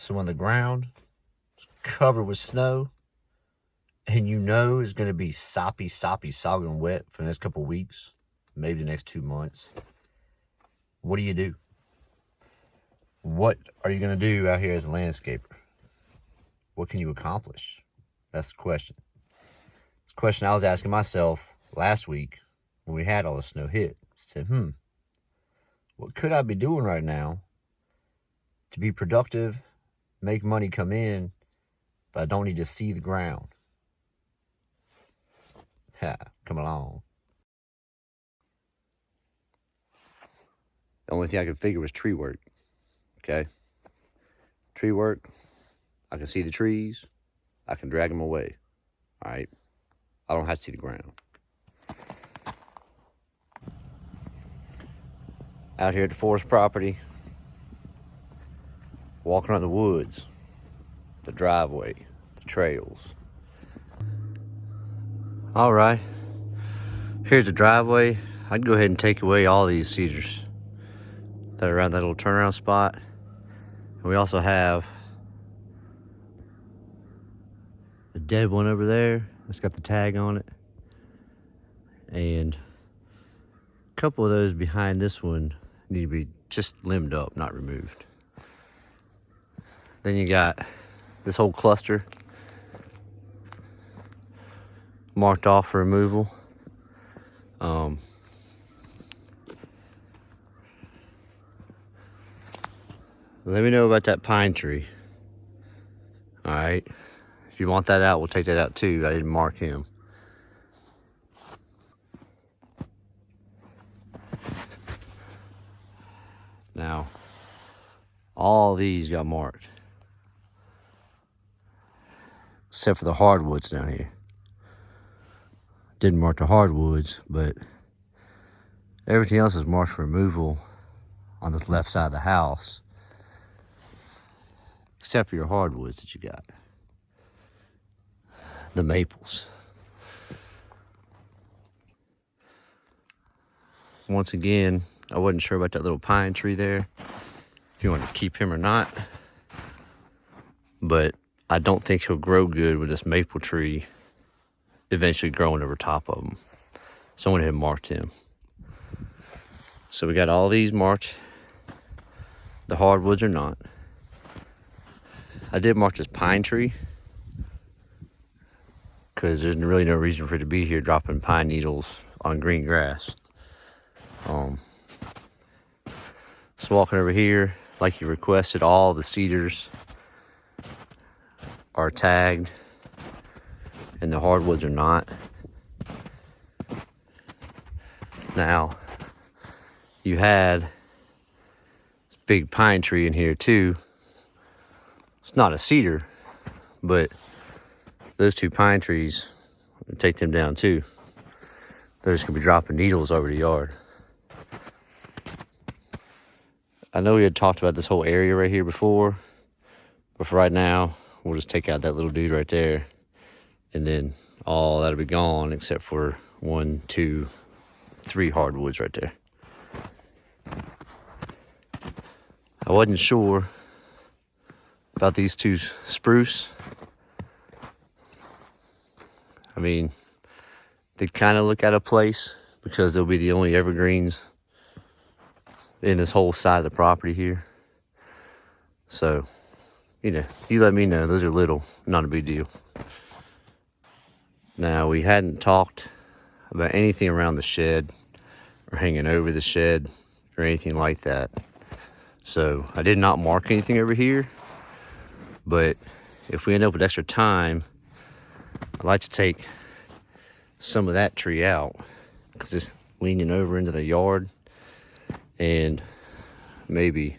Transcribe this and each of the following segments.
So when the ground is covered with snow and you know it's going to be soppy, soggy and wet for the next couple of weeks, maybe the next 2 months, what do? What are you going to do out here as a landscaper? What can you accomplish? That's the question. It's a question I was asking myself last week when we had all the snow hit. I said, what could I be doing right now to be productive, make money come in, but I don't need to see the ground? Come along. The only thing I could figure was tree work. Okay? Tree work, I can see the trees, I can drag them away. All right? I don't have to see the ground. Out here at the forest property, walking around the woods, the driveway, the trails. All right, here's the driveway. I'd go ahead and take away all these cedars that are around that little turnaround spot. And we also have a dead one over there. It's got the tag on it. And a couple of those behind this one need to be just limbed up, not removed. Then you got this whole cluster marked off for removal. Let me know about that pine tree. All right. If you want that out, we'll take that out too. I didn't mark him. Now, all these got marked, except for the hardwoods down here. Didn't mark the hardwoods, but everything else is marked for removal on this left side of the house, except for your hardwoods that you got. The maples. Once again, I wasn't sure about that little pine tree there, if you want to keep him or not. But I don't think he'll grow good with this maple tree eventually growing over top of him. Someone had marked him. So we got all these marked. The hardwoods are not. I did mark this pine tree because there's really no reason for it to be here dropping pine needles on green grass. Just walking over here, like you requested, all the cedars are tagged and the hardwoods are not. Now, you had this big pine tree in here too. It's not a cedar, but those two pine trees, take them down too. They're just gonna be dropping needles over the yard. I know we had talked about this whole area right here before, but for right now, we'll just take out that little dude right there, and then all that'll be gone except for 1, 2, 3 hardwoods right there. I wasn't sure about these 2 spruce. I mean, they kind of look out of place because they'll be the only evergreens in this whole side of the property here. So, you let me know. Those are little, not a big deal. Now, we hadn't talked about anything around the shed or hanging over the shed or anything like that. So I did not mark anything over here, but if we end up with extra time, I'd like to take some of that tree out because it's leaning over into the yard, and maybe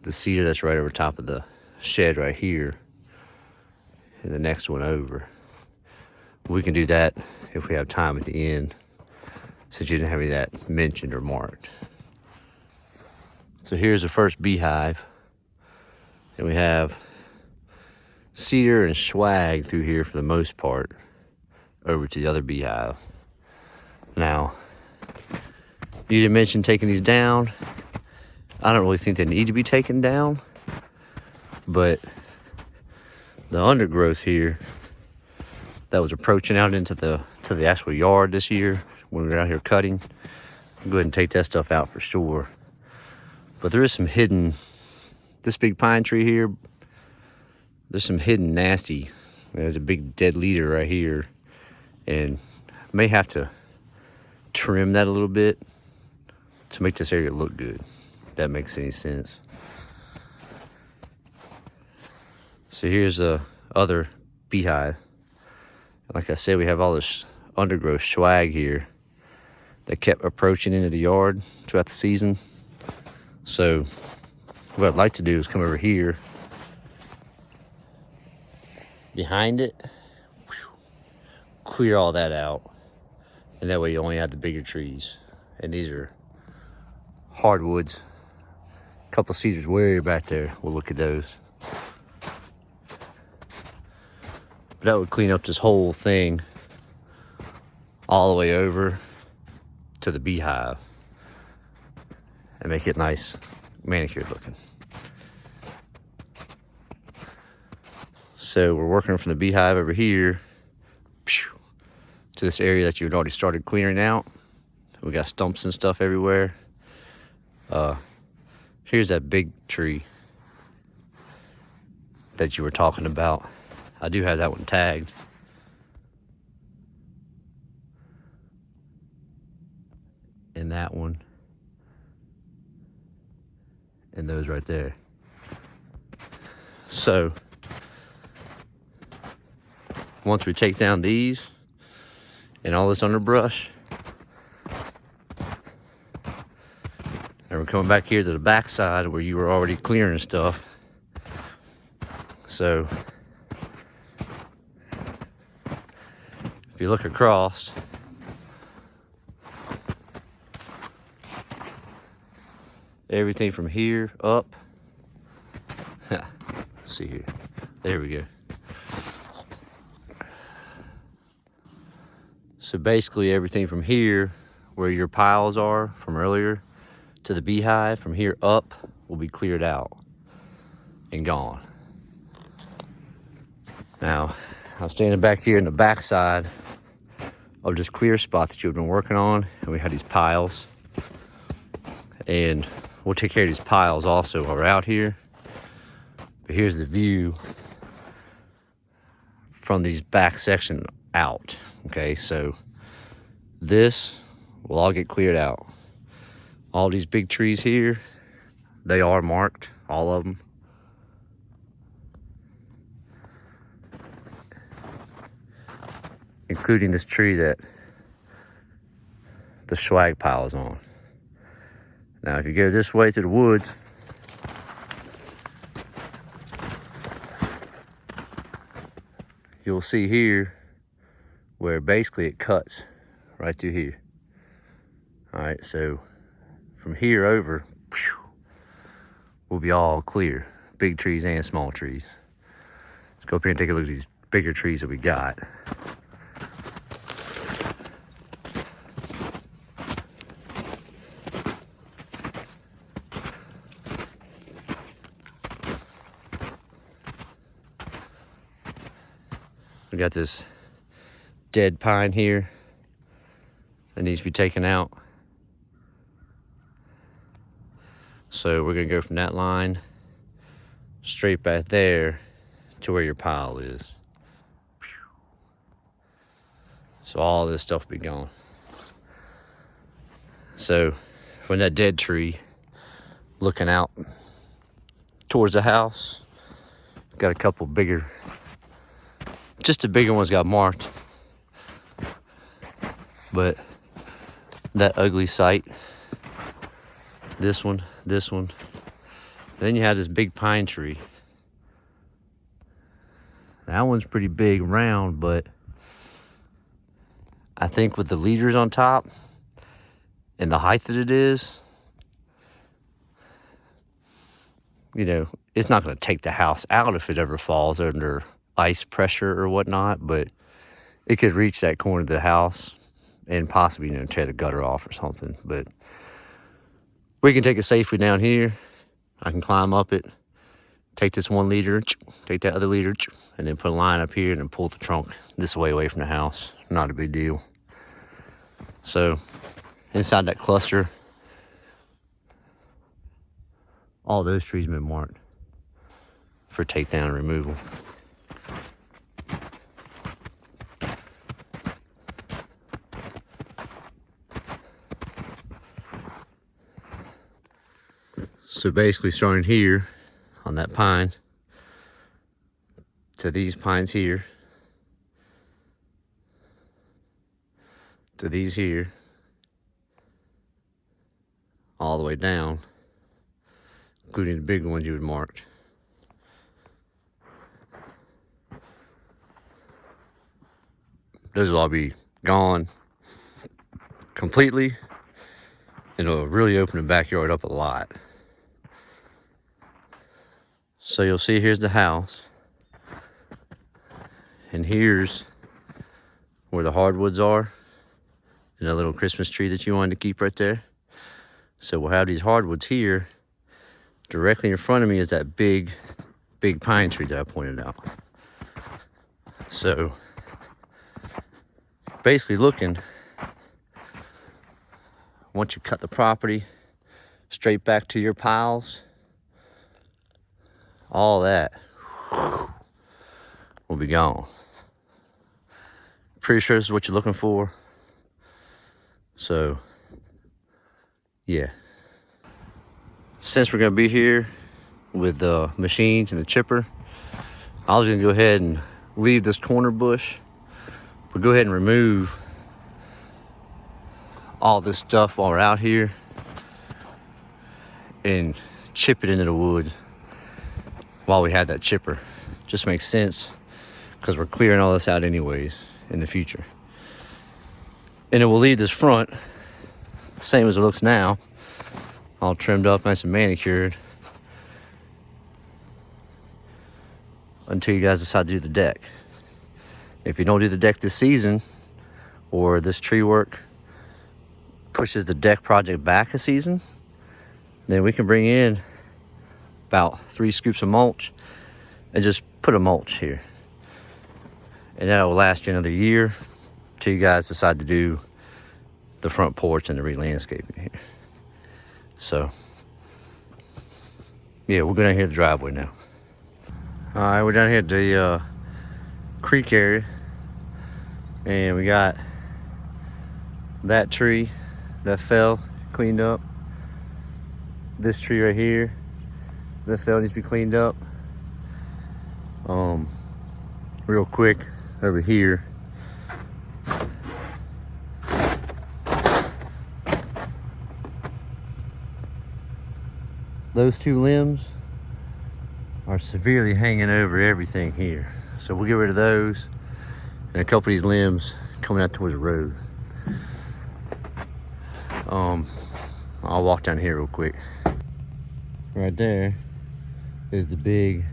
the cedar that's right over top of the shed right here and the next one over. We can do that if we have time at the end, since you didn't have any of that mentioned or marked. So here's the first beehive, and we have cedar and swag through here for the most part over to the other beehive. Now, you didn't mention taking these down. I don't really think they need to be taken down, But the undergrowth here that was approaching out into the actual yard this year when we were out here cutting, I'll go ahead and take that stuff out for sure. But there is some hidden, this big pine tree here, there's some hidden nasty. There's a big dead leader right here, and may have to trim that a little bit to make this area look good, if that makes any sense. So here's the other beehive. Like I said, we have all this undergrowth swag here that kept approaching into the yard throughout the season. So what I'd like to do is come over here behind it, clear all that out, and that way you only have the bigger trees. And these are hardwoods. A couple cedars way back there. We'll look at those. But that would clean up this whole thing all the way over to the beehive and make it nice, manicured looking. So we're working from the beehive over here to this area that you had already started clearing out. We got stumps and stuff everywhere. Here's that big tree that you were talking about. I do have that one tagged. And that one. And those right there. So once we take down these and all this underbrush, and we're coming back here to the back side where you were already clearing stuff. So if you look across, everything from here up, let's see here, there we go. So basically everything from here, where your piles are from earlier, to the beehive, from here up, will be cleared out and gone. Now, I'm standing back here in the back side of this clear spot that you've been working on, and we had these piles. And we'll take care of these piles also while we're out here. But here's the view from these back section out. Okay, so this will all get cleared out. All these big trees here, they are marked, all of them. Including this tree that the swag pile is on. Now, if you go this way through the woods, you'll see here where basically it cuts right through here. All right, so from here over, we'll be all clear, big trees and small trees. Let's go up here and take a look at these bigger trees that we got. We got this dead pine here that needs to be taken out. So we're gonna go from that line straight back there to where your pile is. So all this stuff will be gone. So from that dead tree, looking out towards the house, got a couple bigger, just the bigger ones got marked. But that ugly site, this one. Then you have this big pine tree. That one's pretty big, round, but I think with the leaders on top and the height that it is, you know, it's not going to take the house out if it ever falls under ice pressure or whatnot, but it could reach that corner of the house and possibly, you know, tear the gutter off or something. But we can take it safely down here. I can climb up it take this 1 liter, take that other liter, and then put a line up here and then pull the trunk this way away from the house. Not a big deal. So inside that cluster, all those trees have been marked for takedown and removal. So basically starting here on that pine to these pines here to these here, all the way down, including the big ones you had marked. Those will all be gone completely, and it'll really open the backyard up a lot. So you'll see here's the house, and here's where the hardwoods are, and the little Christmas tree that you wanted to keep right there. So we'll have these hardwoods here. Directly in front of me is that big pine tree that I pointed out. So basically looking, once you cut the property straight back to your piles, all that will be gone. Pretty sure this is what you're looking for. So yeah, since we're gonna be here with the machines and the chipper, I was gonna go ahead and leave this corner bush, but go ahead and remove all this stuff while we're out here and chip it into the wood while we had that chipper. Just makes sense because we're clearing all this out anyways in the future. And it will leave this front same as it looks now, all trimmed up, nice and manicured, until you guys decide to do the deck. If you don't do the deck this season, or this tree work pushes the deck project back a season, then we can bring in about 3 scoops of mulch and just put a mulch here. And that will last you another year till you guys decide to do the front porch and the re-landscaping here. So yeah, we're down here at the driveway now. All right, we're down here at the creek area, and we got that tree that fell cleaned up. This tree right here that fell needs to be cleaned up. Real quick over here, those 2 limbs are severely hanging over everything here. So we'll get rid of those, and a couple of these limbs coming out towards the road. I'll walk down here real quick. Right there is the big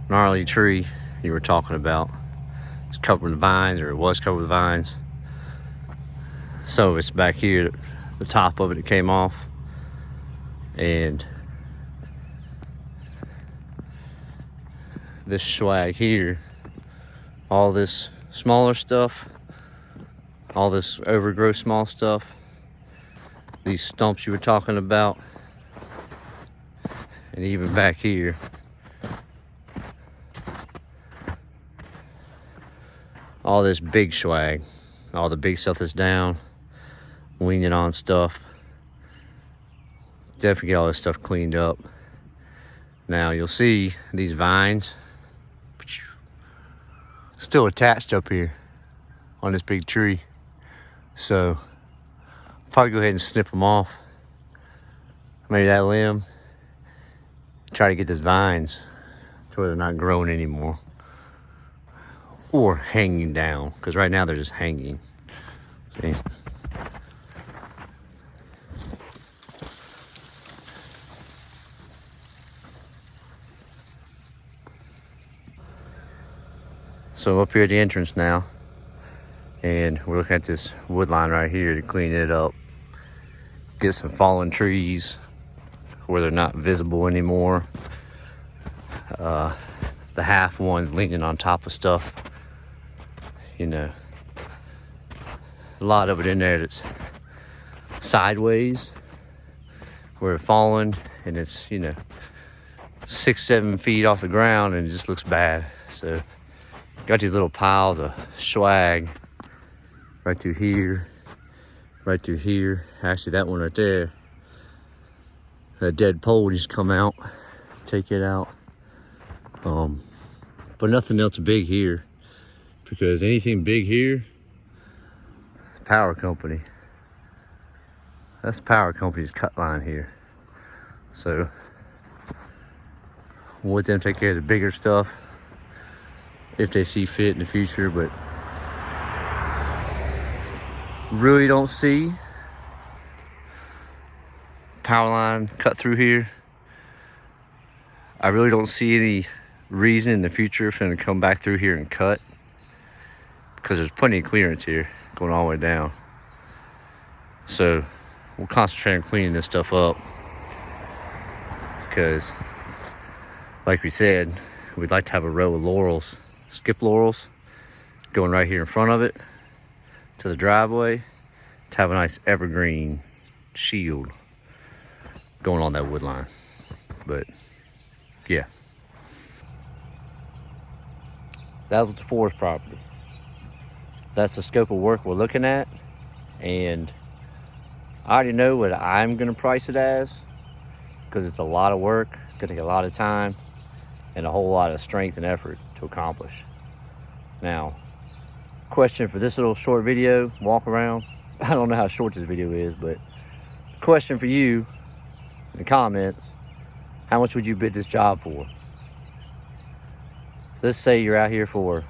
gnarly tree you were talking about. It's covered with vines, or it was covered with vines. Some of it's back here, the top of it came off. And this swag here, all this smaller stuff, all this overgrowth small stuff, these stumps you were talking about, and even back here, all this big swag, all the big stuff that's down, leaning on stuff. Definitely get all this stuff cleaned up. Now you'll see these vines still attached up here on this big tree. So I'll probably go ahead and snip them off. Maybe that limb. Try to get these vines to where they're not growing anymore. Or hanging down, because right now they're just hanging. See? So up here at the entrance now, and we're looking at this wood line right here to clean it up, get some fallen trees where they're not visible anymore, The half one's leaning on top of stuff. You know, a lot of it in there that's sideways, where it's falling, and it's, you know, 6-7 feet off the ground, and it just looks bad. So got these little piles of swag right through here, right through here. Actually, that one right there, that dead pole just come out, take it out. But nothing else big here, because anything big here, power company. That's power company's cut line here. So we'll let them take care of the bigger stuff if they see fit in the future, but really don't see power line cut through here. I really don't see any reason in the future for them to come back through here and cut, because there's plenty of clearance here going all the way down. So we'll concentrate on cleaning this stuff up, because like we said, we'd like to have a row of laurels, skip laurels, going right here in front of it to the driveway, to have a nice evergreen shield going on that wood line. But yeah, that was the forest property. That's the scope of work we're looking at, and I already know what I'm gonna price it as, because it's a lot of work. It's gonna take a lot of time and a whole lot of strength and effort to accomplish. Now, question for this little short video, walk around. I don't know how short this video is, but question for you in the comments: how much would you bid this job for? Let's say you're out here for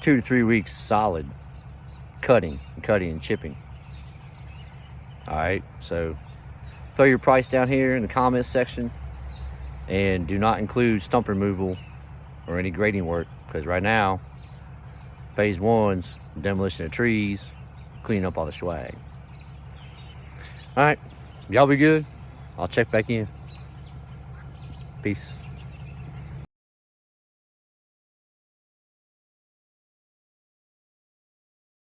2 to 3 weeks solid, cutting and chipping. All right, so throw your price down here in the comments section, and do not include stump removal or any grading work, because right now, phase one's demolition of trees, cleaning up all the swag. All right, y'all be good. I'll check back in. Peace.